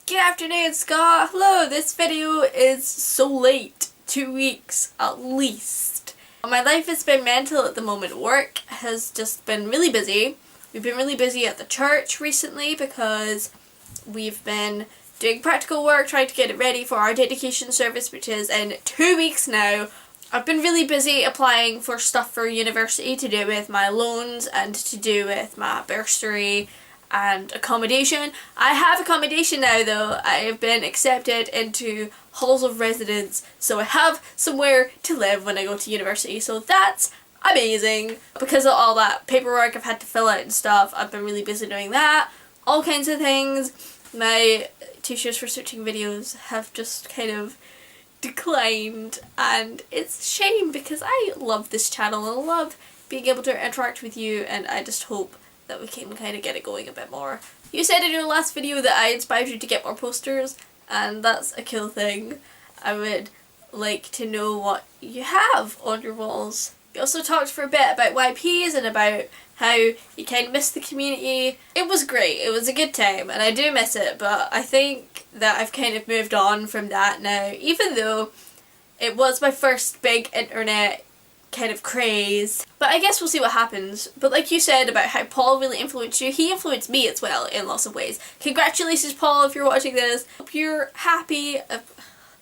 Good afternoon, Scott. Hello, this video is so late. 2 weeks at least. My life has been mental at the moment. Work has just been really busy. We've been really busy at the church recently because we've been doing practical work, trying to get it ready for our dedication service, which is in 2 weeks now. I've been really busy applying for stuff for university to do with my loans and to do with my bursary and accommodation. I have accommodation now though. I have been accepted into halls of residence, so I have somewhere to live when I go to university, so that's amazing. Because of all that paperwork I've had to fill out and stuff, I've been really busy doing that. All kinds of things. My teachers for searching videos have just kind of declined, and it's a shame because I love this channel and I love being able to interact with you, and I just hope that we can kind of get it going a bit more. You said in your last video that I inspired you to get more posters, and that's a cool thing. I would like to know what you have on your walls. You also talked for a bit about YPs and about how you kind of miss the community. It was great, it was a good time, and I do miss it, but I think that I've kind of moved on from that now, even though it was my first big internet kind of craze. But I guess we'll see what happens. But like you said about how Paul really influenced you, he influenced me as well in lots of ways. Congratulations, Paul, if you're watching this. Hope you're happy.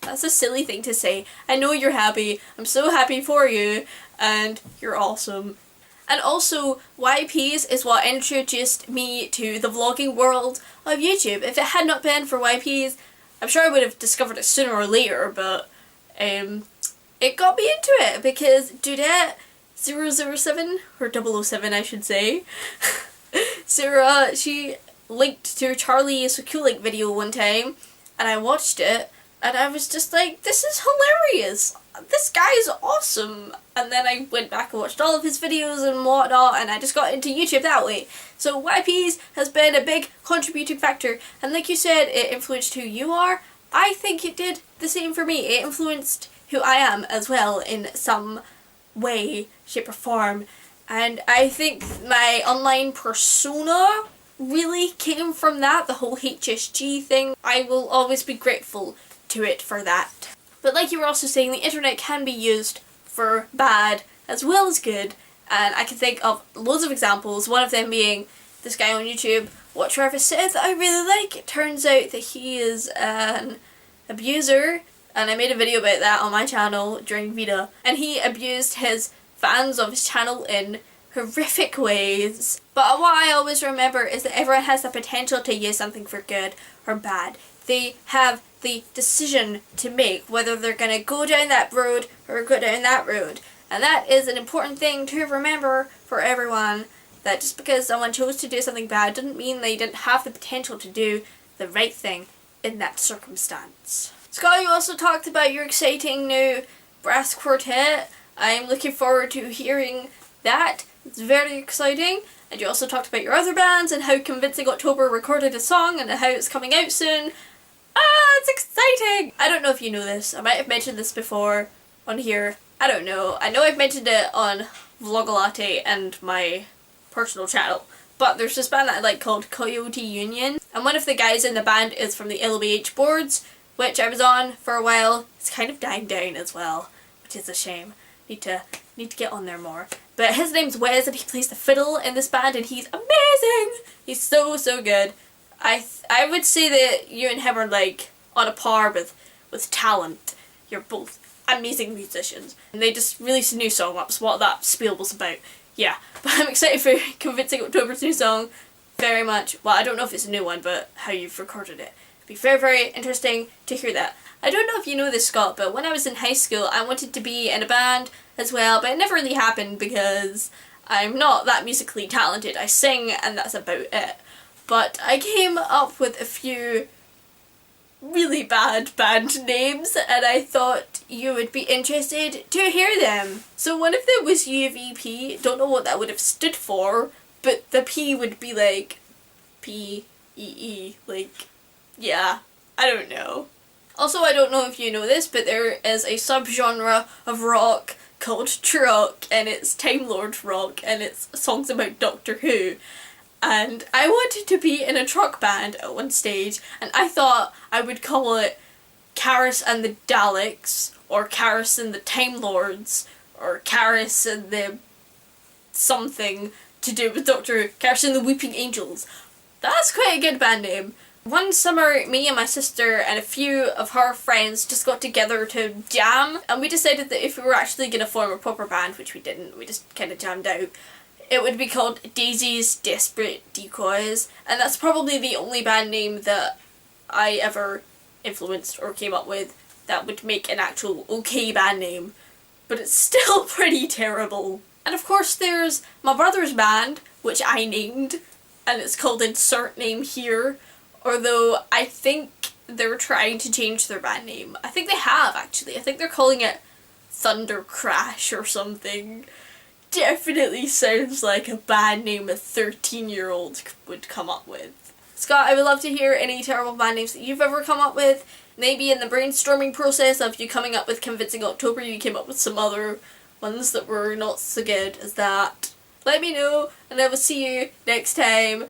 That's a silly thing to say. I know you're happy. I'm so happy for you, and you're awesome. And also, YPs is what introduced me to the vlogging world of YouTube. If it had not been for YPs, I'm sure I would have discovered it sooner or later, but it got me into it because Dudette 007, or 007 I should say, Sarah, she linked to Charlie's Cool Link video one time, and I watched it, and I was just like, this is hilarious! This guy is awesome! And then I went back and watched all of his videos and whatnot, and I just got into YouTube that way. So YPs has been a big contributing factor, and like you said, it influenced who you are. I think it did the same for me. It influenced who I am as well in some way, shape or form. And I think my online persona really came from that, the whole HSG thing. I will always be grateful to it for that. But like you were also saying, the internet can be used for bad as well as good, and I can think of loads of examples, one of them being this guy on YouTube, What Travis Said, that I really like. It turns out that he is an abuser, and I made a video about that on my channel during Vita, and he abused his fans of his channel in horrific ways. But what I always remember is that everyone has the potential to use something for good or bad. They have the decision to make whether they're going to go down that road or go down that road. And that is an important thing to remember for everyone, that just because someone chose to do something bad doesn't mean they didn't have the potential to do the right thing in that circumstance. Scott, you also talked about your exciting new brass quartet. I'm looking forward to hearing that. It's very exciting. And you also talked about your other bands and how Convincing October recorded a song and how it's coming out soon. It's exciting! I don't know if you know this. I might have mentioned this before on here. I don't know. I know I've mentioned it on Vlogalate and my personal channel. But there's this band that I like called Coyote Union. And one of the guys in the band is from the LBH boards, which I was on for a while. It's kind of dying down as well, which is a shame. Need to get on there more. But his name's Wes, and he plays the fiddle in this band, and he's amazing! He's so good. I would say that you and him are like on a par with talent. You're both amazing musicians. And they just released a new song. That's what that spiel was about. Yeah. But I'm excited for Convincing October's new song very much. Well, I don't know if it's a new one, but how you've recorded it. It'd be very interesting to hear that. I don't know if you know this, Scott, but when I was in high school I wanted to be in a band as well, but it never really happened because I'm not that musically talented. I sing and that's about it. But I came up with a few really bad band names, and I thought you would be interested to hear them. So one of them was UVP. Don't know what that would have stood for, but the P would be like P-E-E, like, yeah, I don't know. Also, I don't know if you know this, but there is a subgenre of rock called truck, and it's Time Lord rock, and it's songs about Doctor Who. and I wanted to be in a truck band at one stage, and I thought I would call it Karis and the Daleks, or Karis and the Time Lords, or Karis and the something to do with Dr. Karis and the Weeping Angels. That's quite a good band name. One summer, me and my sister and a few of her friends just got together to jam, and we decided that if we were actually going to form a proper band, which we didn't, we just kind of jammed out, it would be called Daisy's Desperate Decoys, and that's probably the only band name that I ever influenced or came up with that would make an actual okay band name, but it's still pretty terrible. And of course there's my brother's band, which I named, and it's called Insert Name Here, although I think they're trying to change their band name. I think they have, actually. I think they're calling it Thunder Crash or something. Definitely sounds like a band name a 13-year-old would come up with. Scott, I would love to hear any terrible band names that you've ever come up with. Maybe in the brainstorming process of you coming up with Convincing October, you came up with some other ones that were not so good as that. Let me know, and I will see you next time.